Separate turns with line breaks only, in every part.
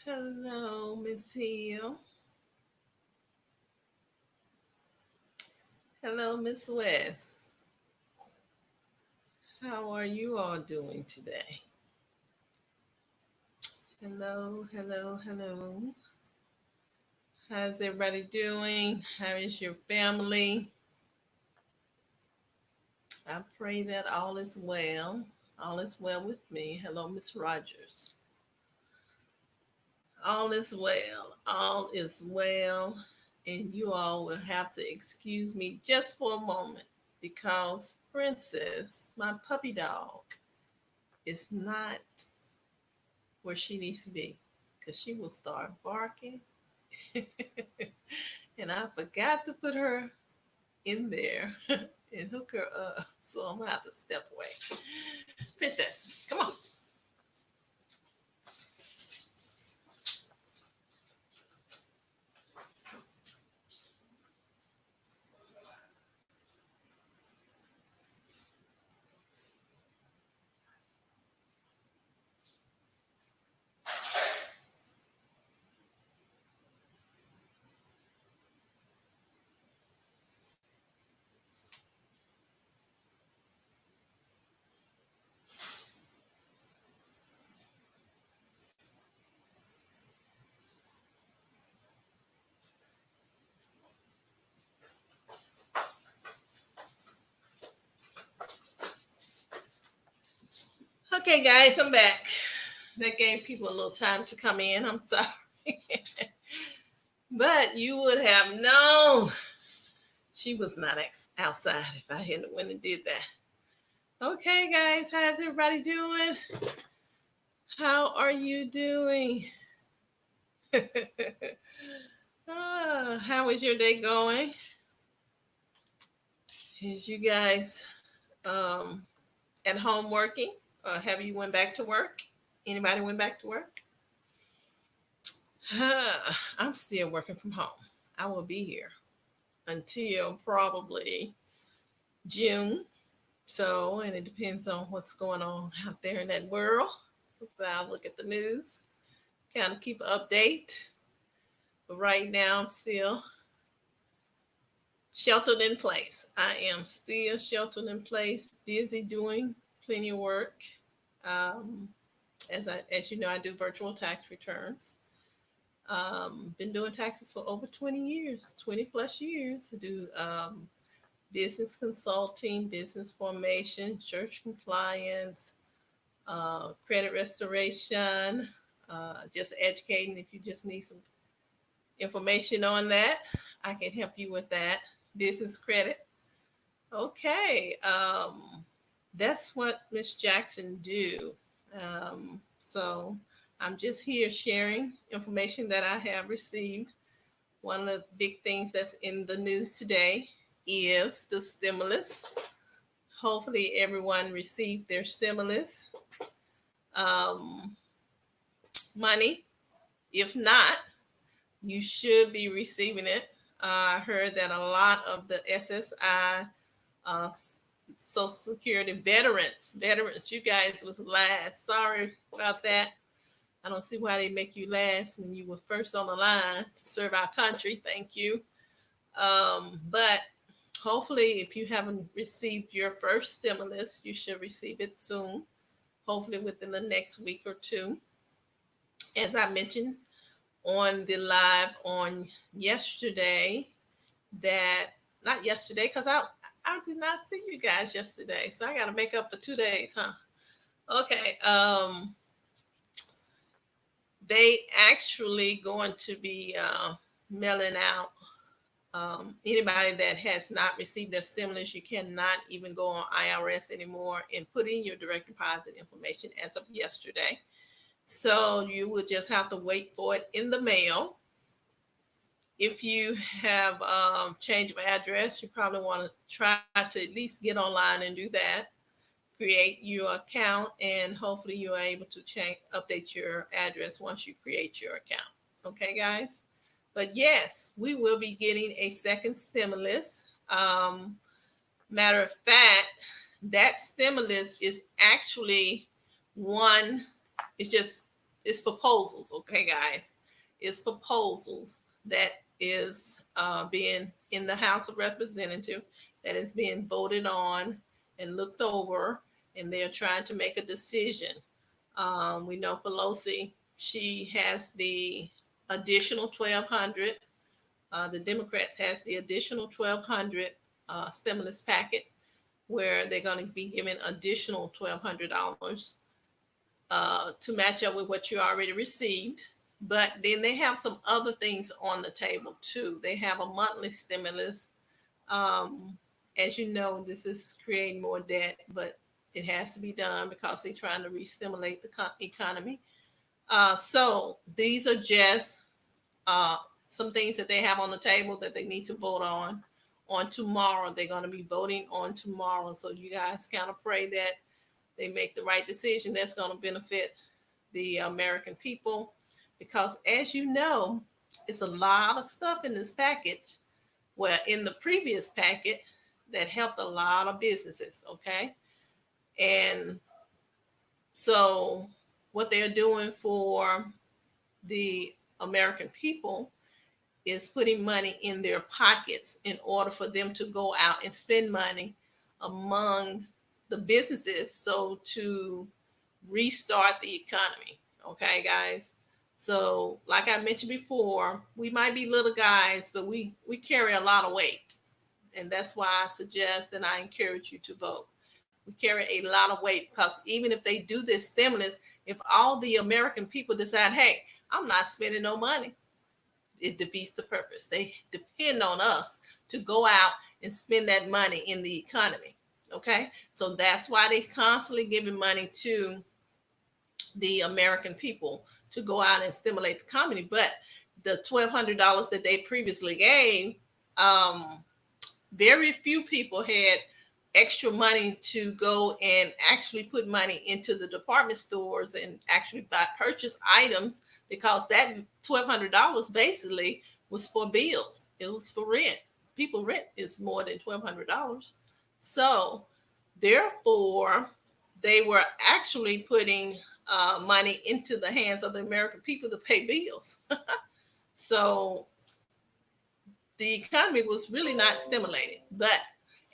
Hello, Miss Hill. Hello, Miss West. How are you all doing today? Hello, hello, hello. How's everybody doing? How is your family? I pray that all is well. All is well with me. Hello, Miss Rogers. All is well. All is well. And you all will have to excuse me just for a moment because Princess, my puppy dog, is not where she needs to be because she will start barking. And I forgot to put her in there and hook her up. So I'm going to have to step away. Princess, come on. Okay, guys, I'm back. That gave people a little time to come in. I'm sorry. But you would have known she was not outside if I hadn't went and did that. Okay, guys, how's everybody doing? How are you doing? How is your day going? Is you guys um, at home working? Have you went back to work? Anybody went back to work? I'm still working from home. I will be here until probably June. So, and it depends on what's going on out there in that world. So I'll look at the news, kind of keep an update. But right now, I'm still sheltered in place. I am still sheltered in place, busy doing plenty of work. Um, as you know, I do virtual tax returns. Been doing taxes for over 20 years, 20 plus years. To do business consulting, business formation, church compliance, credit restoration, just educating. If you just need some information on that, I can help you with that. Business credit. Okay, that's what Miss Jackson do. So I'm just here sharing information that I have received. One of the big things that's in the news today is the stimulus. Hopefully, everyone received their stimulus um, money. If not, you should be receiving it. I heard that a lot of the SSI, uh, Social Security veterans, you guys was last. Sorry about that. I don't see why they make you last when you were first on the line to serve our country. Thank you. But hopefully, if you haven't received your first stimulus, you should receive it soon. Hopefully, within the next week or two. As I mentioned on the live on yesterday, that not yesterday, because I did not see you guys yesterday. So I got to make up for 2 days, huh? Okay. They actually going to be mailing out anybody that has not received their stimulus. You cannot even go on IRS anymore and put in your direct deposit information as of yesterday. So you will just have to wait for it in the mail. If you have change of address, you probably want to try to at least get online and do that. Create your account, and hopefully you are able to update your address once you create your account. Okay, guys. But yes, we will be getting a second stimulus. Matter of fact, that stimulus is actually one. It's just it's proposals, okay, guys? It's proposals that is being in the House of Representatives, that is being voted on and looked over, and they're trying to make a decision. We know Pelosi, she has the additional 1,200. The Democrats has the additional 1,200 stimulus packet, where they're going to be giving additional $1,200 to match up with what you already received. But then they have some other things on the table too. They have a monthly stimulus. As you know, this is creating more debt, but it has to be done because they're trying to re-stimulate the economy. So these are just some things that they have on the table that they need to vote on tomorrow. They're going to be voting on tomorrow. So you guys kind of pray that they make the right decision that's going to benefit the American people, because as you know, it's a lot of stuff in this package, where in the previous packet that helped a lot of businesses, okay? And so what they're doing for the American people is putting money in their pockets in order for them to go out and spend money among the businesses, so to restart the economy. Okay, guys. So, like I mentioned before, we might be little guys, but we carry a lot of weight, and that's why I suggest and I encourage you to vote. We carry a lot of weight, because even if they do this stimulus, if all the American people decide, hey, I'm not spending no money, it defeats the purpose. They depend on us to go out and spend that money in the economy. Okay, so that's why they constantly giving money to the American people to go out and stimulate the economy. But the $1,200 that they previously gave, very few people had extra money to go and actually put money into the department stores and actually buy purchase items, because that $1,200 basically was for bills. It was for rent. People rent is more than $1,200. So therefore, they were actually putting money into the hands of the American people to pay bills. So the economy was really not stimulated. But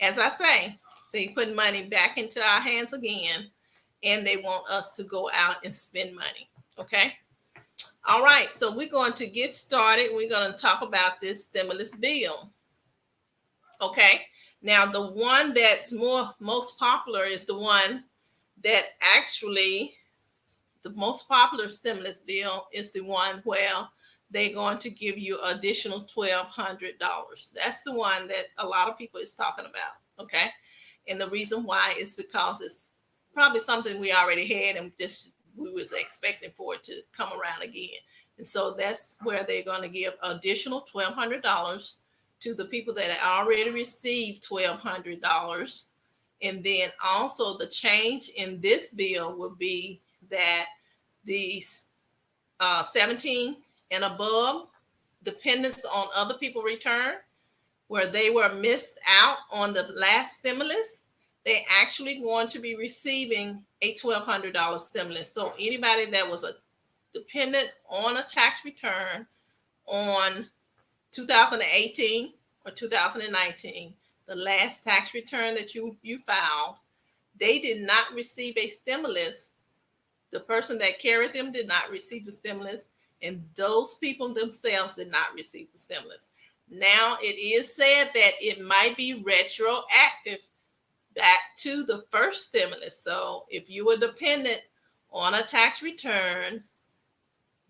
as I say, they put money back into our hands again, and they want us to go out and spend money. Okay. All right. So we're going to get started. We're going to talk about this stimulus bill. Okay. Now, the one that's most popular is the one that actually, the most popular stimulus bill is the one where they're going to give you additional $1,200. That's the one that a lot of people is talking about. Okay. And the reason why is because it's probably something we already had, and just we was expecting for it to come around again. And so that's where they're going to give additional $1,200 to the people that already received $1,200. And then also the change in this bill will be that the 17 and above dependents on other people return, where they were missed out on the last stimulus, they actually going to be receiving a $1,200 stimulus. So anybody that was a dependent on a tax return on 2018 or 2019, the last tax return that you filed, they did not receive a stimulus. The person that carried them did not receive the stimulus, and those people themselves did not receive the stimulus. Now, it is said that it might be retroactive back to the first stimulus. So if you were dependent on a tax return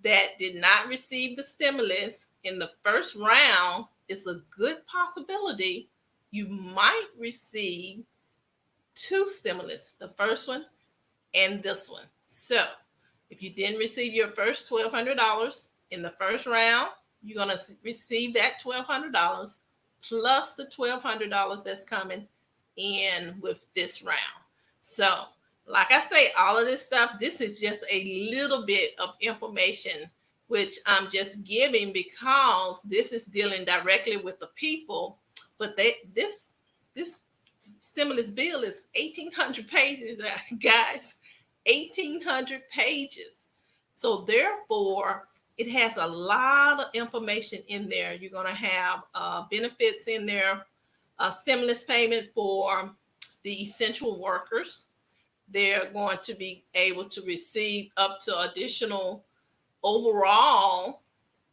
that did not receive the stimulus in the first round, it's a good possibility you might receive two stimulus, the first one and this one. So if you didn't receive your first $1,200 in the first round, you're going to receive that $1,200 plus the $1,200 that's coming in with this round. So, like I say, all of this stuff, this is just a little bit of information which I'm just giving because this is dealing directly with the people. But this stimulus bill is 1,800 pages, guys. 1,800 pages. So therefore, it has a lot of information in there. You're going to have benefits in there, a stimulus payment for the essential workers. They're going to be able to receive up to additional overall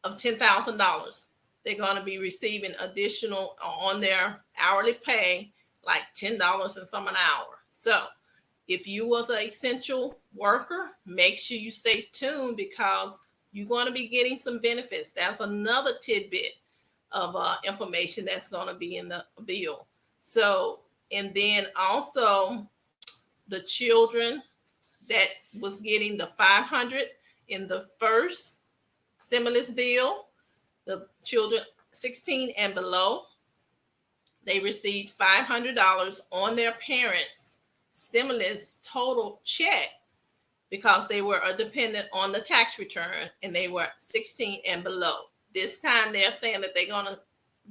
of $10,000. They're going to be receiving additional on their hourly pay, like $10 and some an hour. So if you was an essential worker, make sure you stay tuned because you're going to be getting some benefits. That's another tidbit of information that's going to be in the bill. So, and then also the children that was getting the 500 in the first stimulus bill, the children 16 and below, they received $500 on their parents' stimulus total check because they were a dependent on the tax return and they were 16 and below. This time they're saying that they're going to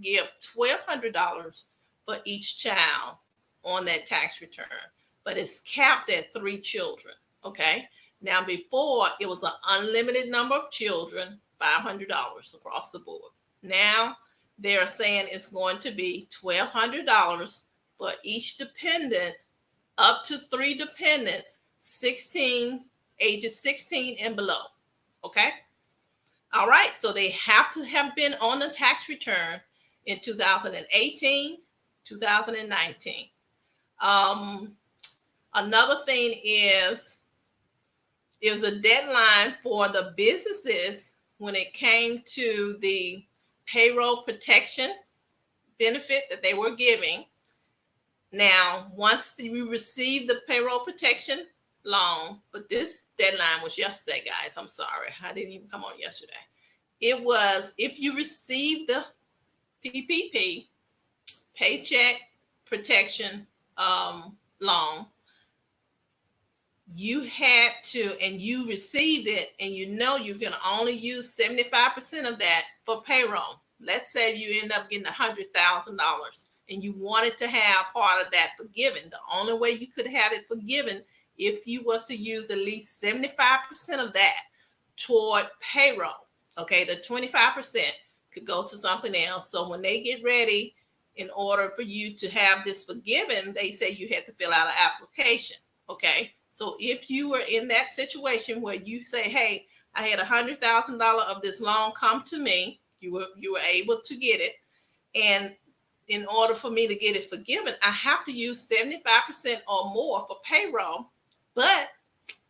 give $1,200 for each child on that tax return, but it's capped at 3 children. Okay. Now, before it was an unlimited number of children, $500 across the board. Now they're saying it's going to be $1,200 for each dependent, up to 3 dependents, ages 16 and below. Okay. All right. So they have to have been on the tax return in 2018, 2019. Another thing is, it was a deadline for the businesses when it came to the payroll protection benefit that they were giving. Now, once you receive the payroll protection loan, but this deadline was yesterday, guys. I'm sorry. I didn't even come on yesterday. It was, if you receive the PPP, Paycheck Protection loan, you had to, and you received it, and you know you can only use 75% of that for payroll. Let's say you end up getting $100,000 and you wanted to have part of that forgiven. The only way you could have it forgiven if you was to use at least 75% of that toward payroll. Okay, the 25% could go to something else. So when they get ready, in order for you to have this forgiven, they say you had to fill out an application. Okay. So if you were in that situation where you say, hey, I had $100,000 of this loan come to me, you were able to get it. And in order for me to get it forgiven, I have to use 75% or more for payroll. But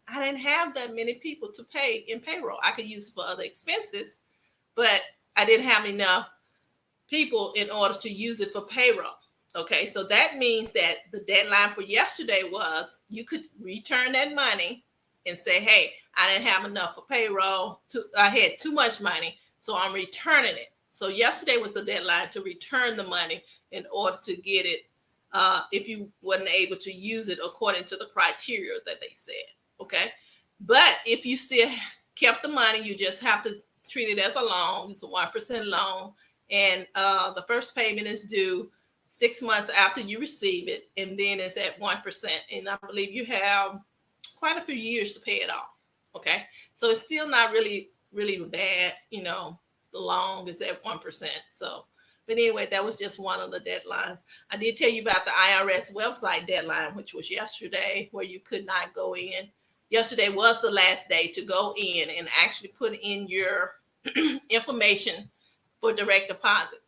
I didn't have that many people to pay in payroll. I could use it for other expenses, but I didn't have enough people in order to use it for payroll. Okay, so that means that the deadline for yesterday was you could return that money and say, hey, I didn't have enough for payroll. I had too much money, so I'm returning it. So yesterday was the deadline to return the money in order to get it if you wasn't able to use it according to the criteria that they said. Okay, but if you still kept the money, you just have to treat it as a loan. It's a 1% loan, and the first payment is due 6 months after you receive it, and then it's at 1%. And I believe you have quite a few years to pay it off. Okay, so it's still not really bad, the loan is at 1%. So, but anyway, that was just one of the deadlines. I did tell you about the IRS website deadline, which was yesterday, where you could not go in. Yesterday was the last day to go in and actually put in your information for direct deposit.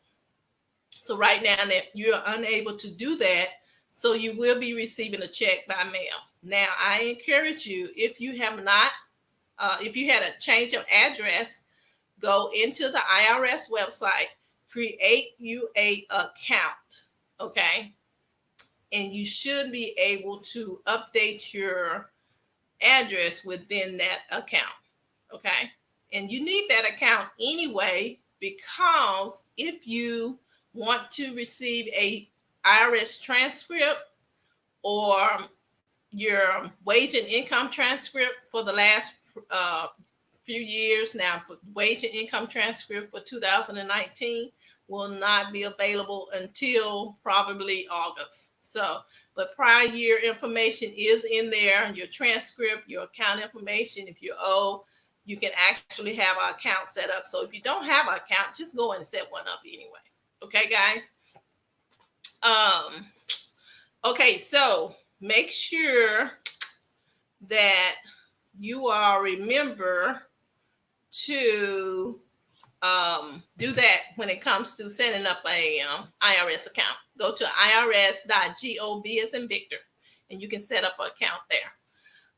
So right now that you're unable to do that, so you will be receiving a check by mail. Now, I encourage you, if you have not, if you had a change of address, go into the IRS website, create you a account, okay? And you should be able to update your address within that account, okay? And you need that account anyway, because if you want to receive a IRS transcript or your wage and income transcript for the last few years now, for wage and income transcript for 2019 will not be available until probably August. So, but prior year information is in there, your transcript, your account information. If you owe, you can actually have an account set up. So if you don't have an account, just go and set one up anyway. Okay, guys? Okay, so make sure that you all remember to do that when it comes to setting up a IRS account. Go to irs.gov as in Victor, and you can set up an account there.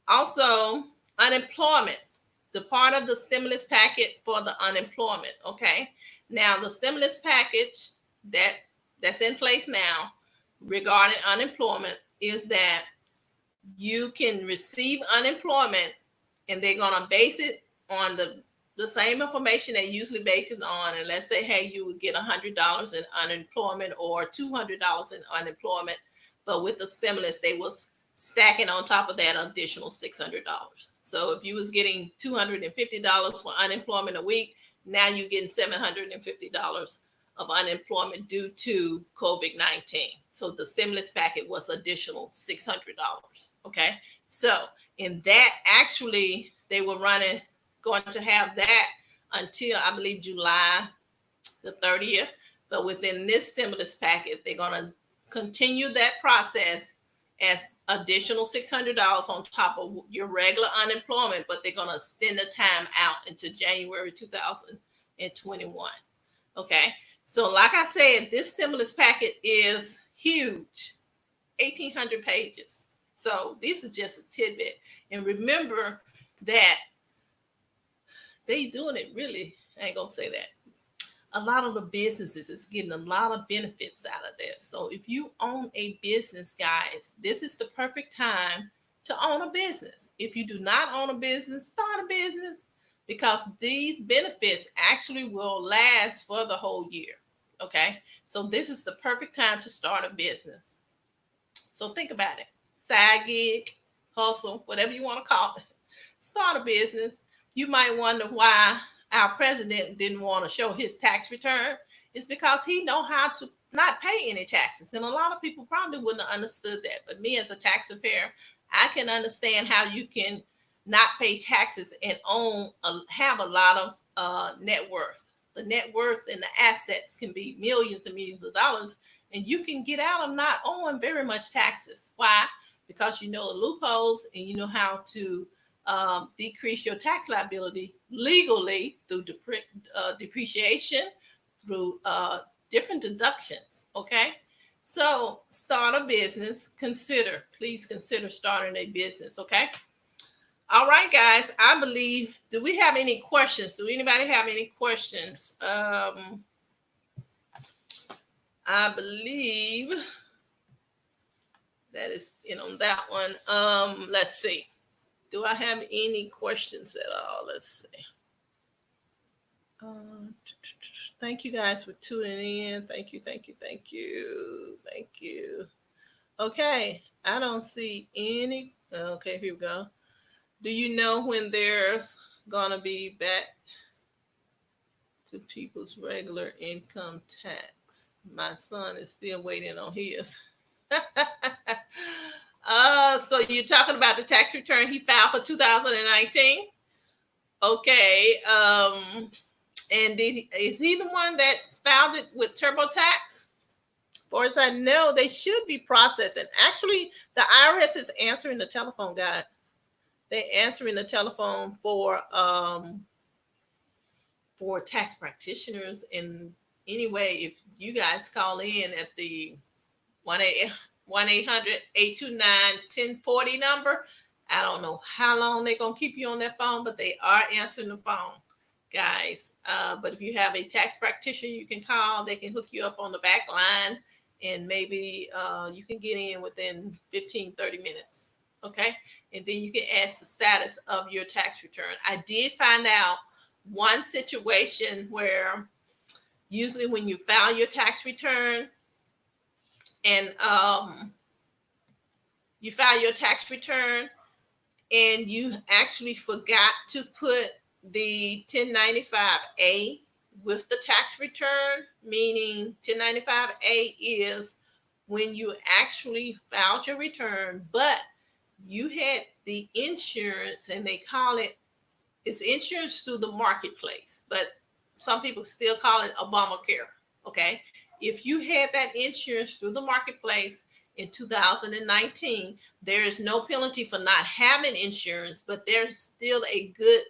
Also, unemployment, the part of the stimulus packet for the unemployment. Okay, now the stimulus package that's in place now regarding unemployment is that you can receive unemployment, and they're going to base it on the same information they usually base it on. And let's say, hey, you would get $100 in unemployment or $200 in unemployment, but with the stimulus, they was stacking on top of that additional $600. So if you was getting $250 for unemployment a week, now you're getting $750 of unemployment due to COVID-19. So the stimulus packet was additional $600. Okay. So in that, actually, they were going to have that until, I believe, July the 30th. But within this stimulus packet, they're going to continue that process as additional $600 on top of your regular unemployment, but they're going to extend the time out into January 2021. Okay. So like I said, this stimulus packet is huge, 1,800 pages. So this is just a tidbit. And remember that they doing it really, I ain't gonna say that. A lot of the businesses is getting a lot of benefits out of this. So if you own a business, guys, this is the perfect time to own a business. If you do not own a business, start a business, because these benefits actually will last for the whole year. Okay. So this is the perfect time to start a business. So think about it. Side gig, hustle, whatever you want to call it. Start a business. You might wonder why our president didn't want to show his tax return. It's because he know how to not pay any taxes. And a lot of people probably wouldn't have understood that. But me as a tax preparer, I can understand how you can not pay taxes and have a lot of net worth. The net worth and the assets can be millions and millions of dollars, and you can get out of not owing very much taxes. Why? Because you know the loopholes and you know how to decrease your tax liability legally through depreciation, through different deductions. Okay. So start a business. Please consider starting a business. Okay. All right, guys. I believe, do we have any questions? Do anybody have any questions? I believe that is it on that one. Let's see. Do I have any questions at all? Let's see. Thank you guys for tuning in. Thank you. Okay. I don't see any. Okay, here we go. Do you know when there's going to be back to people's regular income tax? My son is still waiting on his. So you're talking about the tax return he filed for 2019? Okay. And is he the one that's filed it with TurboTax? For as I know, they should be processing. Actually, the IRS is answering the telephone, guys. They're answering the telephone for tax practitioners. And anyway, if you guys call in at the 1-800-829-1040 number, I don't know how long they're going to keep you on that phone, but they are answering the phone, guys. But if you have a tax practitioner you can call, they can hook you up on the back line, and maybe you can get in within 15, 30 minutes. Okay. And then you can ask the status of your tax return. I did find out one situation where usually when you file your tax return and you file your tax return and you actually forgot to put the 1095A with the tax return, meaning 1095A is when you actually filed your return, but you had the insurance, and they call it It's insurance through the marketplace, but some people still call it Obamacare. Okay. If you had that insurance through the marketplace in 2019, there is no penalty for not having insurance, but there's still a good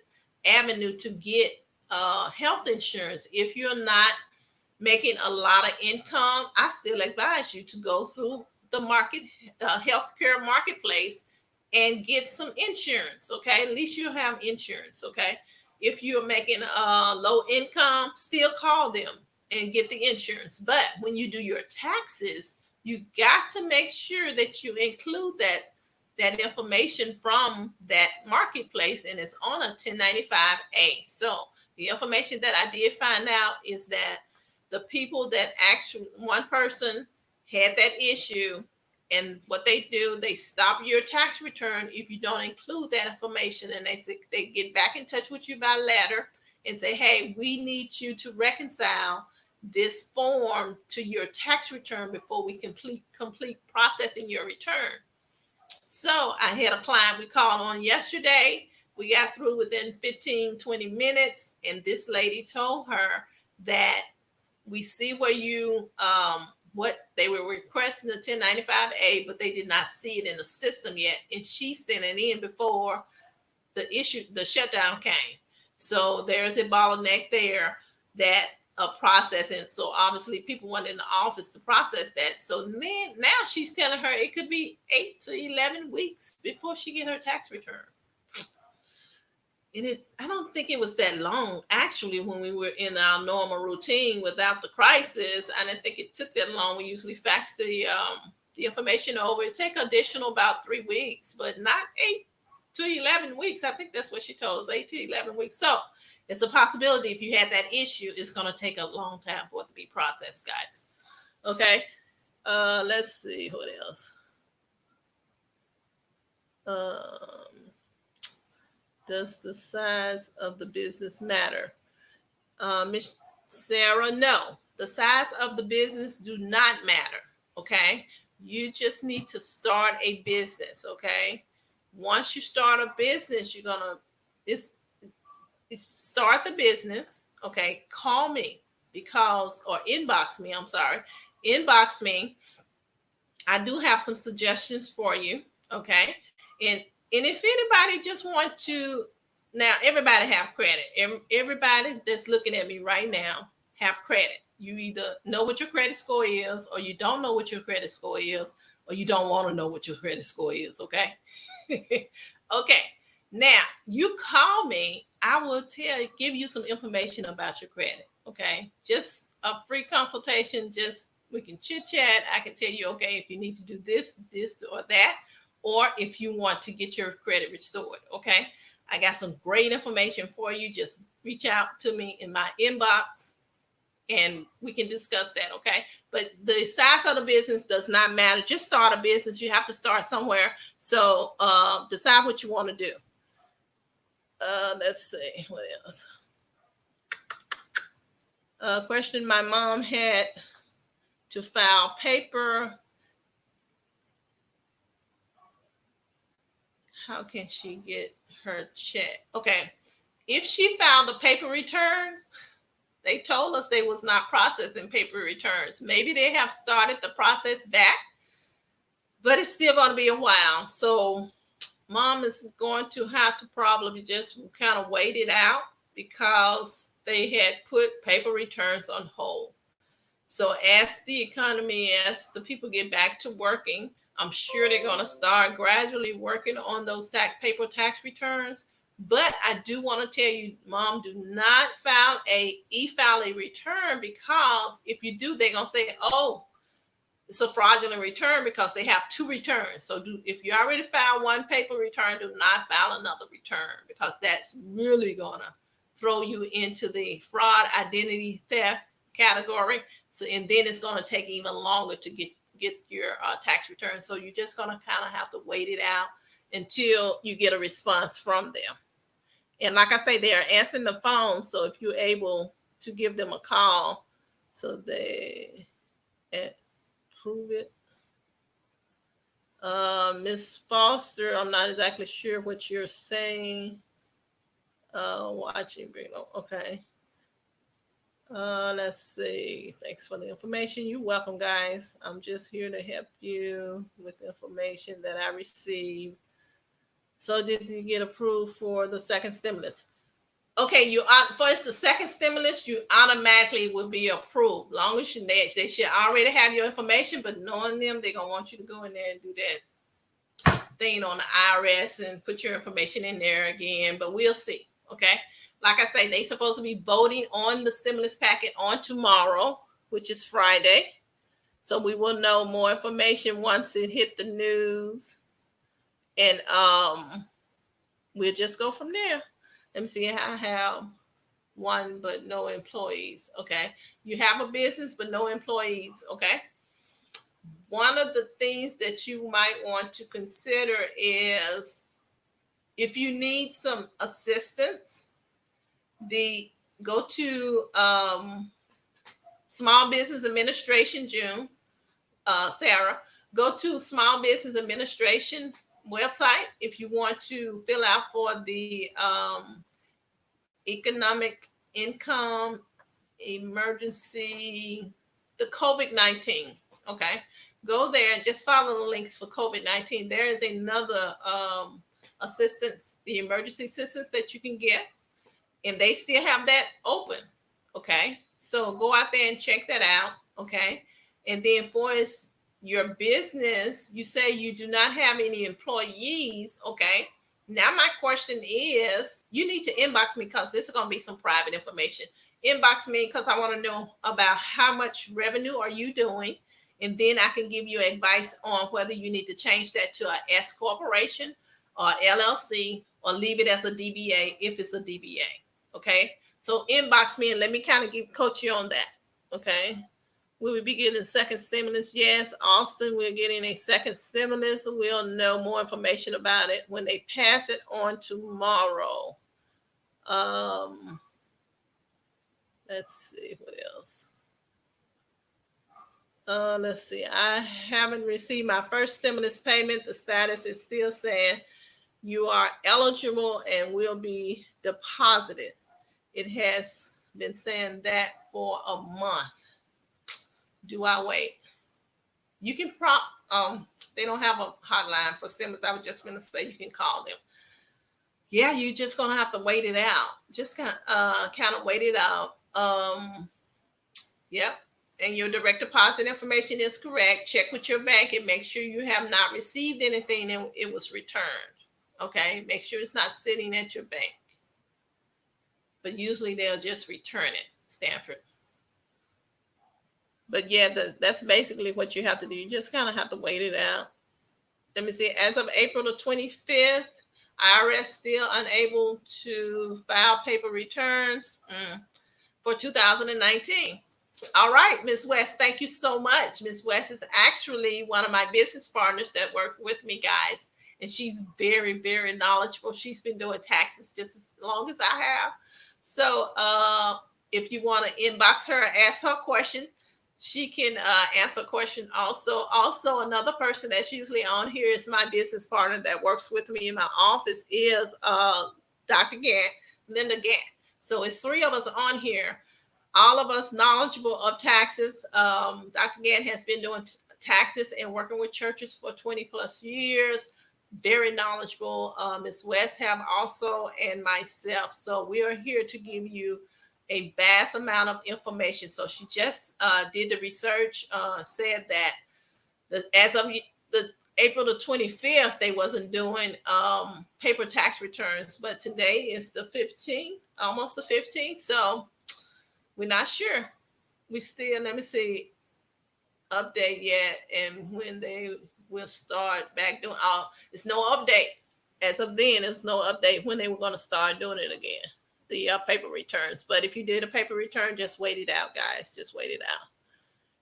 avenue to get health insurance. If you're not making a lot of income, I still advise you to go through the healthcare marketplace and get some insurance. Okay, at least you have insurance. Okay, if you're making low income, still call them and get the insurance. But when you do your taxes, you got to make sure that you include that information from that marketplace, and it's on a 1095A. So the information that I did find out is that the people that actually, one person had that issue, and what they do, they stop your tax return if you don't include that information, and they get back in touch with you by letter and say, hey, we need you to reconcile this form to your tax return before we complete processing your return. So I had a client we called on yesterday. We got through within 15-20 minutes, and this lady told her that we see where you what they were requesting the 1095A, but they did not see it in the system yet, and she sent it in before the shutdown came. So there's a bottleneck there that processing. So obviously people went in the office to process that. So then now she's telling her it could be 8 to 11 weeks before she get her tax return. And I don't think it was that long, actually, when we were in our normal routine without the crisis. I didn't think it took that long. We usually fax the information over. It take additional about 3 weeks, but not 8 to 11 weeks. I think that's what she told us, 8 to 11 weeks. So it's a possibility if you had that issue, it's going to take a long time for it to be processed, guys. Okay. Let's see what else. Does the size of the business matter? Miss Sarah, no. The size of the business do not matter. Okay. You just need to start a business. Okay. Once you start a business, you're gonna start the business. Okay. Call me or inbox me. I'm sorry. Inbox me. I do have some suggestions for you. Okay. And if anybody just want to, now everybody have credit. Everybody that's looking at me right now have credit. You either know what your credit score is, or you don't know what your credit score is, or you don't want to know what your credit score is. Okay. Okay. Now you call me. I will give you some information about your credit. Okay. Just a free consultation. We can chit chat. I can tell you, okay, if you need to do this, or that, or if you want to get your credit restored. Okay. I got some great information for you. Just reach out to me in my inbox and we can discuss that. Okay. But the size of the business does not matter. Just start a business. You have to start somewhere. So decide what you want to do. Let's see what else. Question my mom had to file paper. How can she get her check? Okay. If she filed a paper return, they told us they was not processing paper returns. Maybe they have started the process back, but it's still going to be a while. So mom is going to have to probably just kind of wait it out because they had put paper returns on hold. So as the economy, as the people get back to working, I'm sure they're going to start gradually working on those paper tax returns. But I do want to tell you, mom, do not file a return, because if you do, they're going to say, oh, it's a fraudulent return because they have 2 returns. So if you already filed one paper return, do not file another return, because that's really going to throw you into the fraud identity theft category. So, and then it's going to take even longer to get your tax return. So you're just going to kind of have to wait it out until you get a response from them. And like I say, they're answering the phone. So if you're able to give them a call so they approve it. Miss Foster, I'm not exactly sure what you're saying. Watching video. Okay. Let's see. Thanks for the information. You're welcome, guys. I'm just here to help you with the information that I received. So, did you get approved for the second stimulus? Okay, you first the second stimulus, you automatically will be approved. Long as they should already have your information, but knowing them, they're gonna want you to go in there and do that thing on the IRS and put your information in there again. But we'll see. Okay, like I say, they supposed to be voting on the stimulus packet on tomorrow, which is Friday. So we will know more information once it hit the news, and we'll just go from there. Let me see. I have one but no employees. Okay. You have a business but no employees. Okay. One of the things that you might want to consider is if you need some assistance, go to Small Business Administration, Sarah, go to Small Business Administration website if you want to fill out for the economic income emergency, the COVID-19. Okay, go there and just follow the links for COVID-19. There is another assistance, the emergency assistance that you can get, and they still have that open. Okay, so go out there and check that out. Okay, and then for your business, you say you do not have any employees. Okay, now my question is, you need to inbox me because this is going to be some private information. Inbox me because I want to know about how much revenue are you doing, and then I can give you advice on whether you need to change that to a S corporation or LLC, or leave it as a DBA if it's a DBA. Okay, so inbox me and let me kind of coach you on that. Okay, will we be getting second stimulus? Yes, Austin, we're getting a second stimulus. We'll know more information about it when they pass it on tomorrow. Let's see what else. Let's see. I haven't received my first stimulus payment. The status is still saying you are eligible and will be deposited. It has been saying that for a month. Do I wait? You can they don't have a hotline for stimulus. I was just going to say you can call them. Yeah, you're just going to have to wait it out. Just kind of wait it out. Yep. And your direct deposit information is correct. Check with your bank and make sure you have not received anything and it was returned. Okay. Make sure it's not sitting at your bank. But usually they'll just return it, Stanford. But yeah, that's basically what you have to do. You just kind of have to wait it out. Let me see. As of April the 25th, IRS still unable to file paper returns for 2019. All right, Ms. West, thank you so much. Ms. West is actually one of my business partners that work with me, guys. And she's very, very knowledgeable. She's been doing taxes just as long as I have. So if you want to inbox her, ask her a question, she can answer a question also. Also, another person that's usually on here is my business partner that works with me in my office is Dr. Linda Gant. So it's three of us on here. All of us knowledgeable of taxes. Dr. Gant has been doing taxes and working with churches for 20 plus years. Very knowledgeable. Ms. West have also, and myself. So we are here to give you a vast amount of information. So she just did the research, said that as of the April the 25th, they wasn't doing paper tax returns, but today is the 15th, almost the 15th. So we're not sure. We still, let me see, update yet, and when they will start back doing it's no update. As of then, there's no update when they were going to start doing it again, the paper returns. But if you did a paper return, just wait it out, guys. Just wait it out.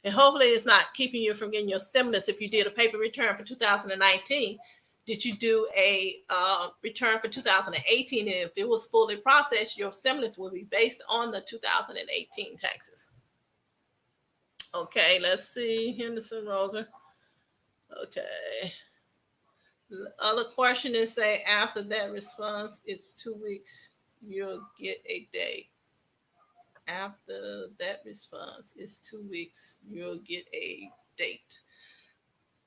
And hopefully it's not keeping you from getting your stimulus. If you did a paper return for 2019, did you do a return for 2018? And if it was fully processed, your stimulus will be based on the 2018 taxes. Okay, let's see. Henderson Roser. Okay. The other question is, say after that response, it's 2 weeks. you'll get a date. After that response is 2 weeks, you'll get a date.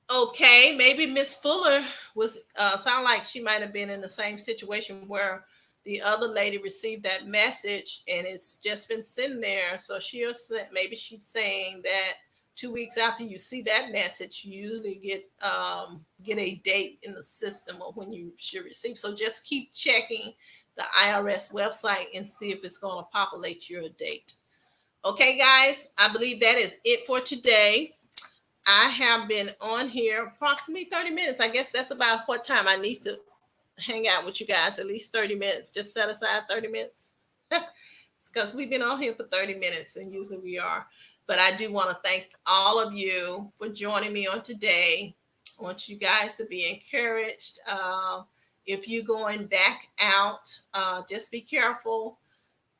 Okay, maybe Miss Fuller was sound like she might have been in the same situation where the other lady received that message and it's just been sitting there. So she'll maybe she's saying that 2 weeks after you see that message, you usually get a date in the system of when you should receive. So just keep checking the IRS website and see if it's going to populate your date. Okay, guys, I believe that is it for today. I have been on here approximately 30 minutes. I guess that's about what time I need to hang out with you guys, at least 30 minutes. Just set aside 30 minutes. Because we've been on here for 30 minutes, and usually we are. But I do want to thank all of you for joining me on today. I want you guys to be encouraged. If you're going back out, just be careful.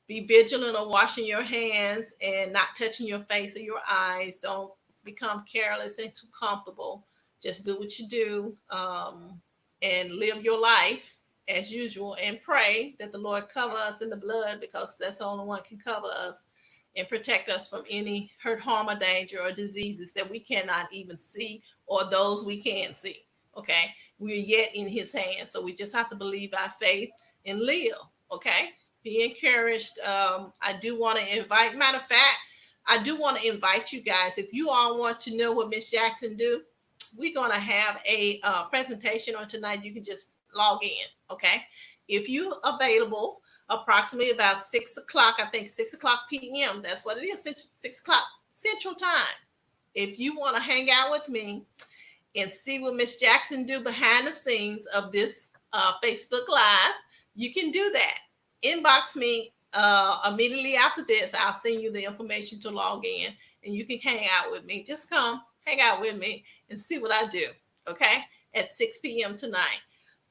Be vigilant of washing your hands and not touching your face or your eyes. Don't become careless and too comfortable. Just do what you do, and live your life as usual, and pray that the Lord cover us in the blood, because that's the only one can cover us and protect us from any hurt, harm, or danger or diseases that we cannot even see, or those we can see. Okay, we're yet in His hands, so we just have to believe by faith and live. Okay, be encouraged. I do want to invite, matter of fact, I do want to invite you guys, if you all want to know what Miss Jackson do, we're going to have a presentation on tonight. You can just log in, okay? If you're available, approximately about 6 o'clock, I think 6 o'clock p.m., that's what it is, 6 o'clock Central Time. If you want to hang out with me and see what Miss Jackson do behind the scenes of this Facebook Live, you can do that. Inbox me immediately after this. I'll send you the information to log in, and you can hang out with me. Just come hang out with me and see what I do. Okay, at 6 p.m. tonight.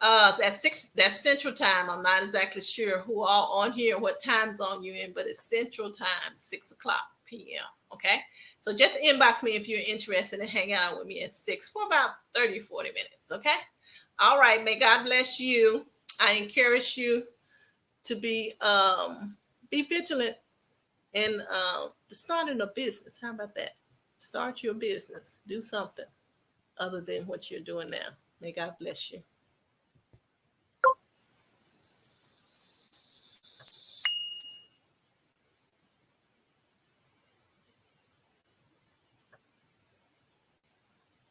That's Central Time. I'm not exactly sure who all on here, what time zone you're in, but it's Central Time, 6 o'clock p.m. Okay, so just inbox me if you're interested in hanging out with me at 6 for about 30, 40 minutes. Okay, all right. May God bless you. I encourage you to be vigilant in starting a business. How about that? Start your business. Do something other than what you're doing now. May God bless you.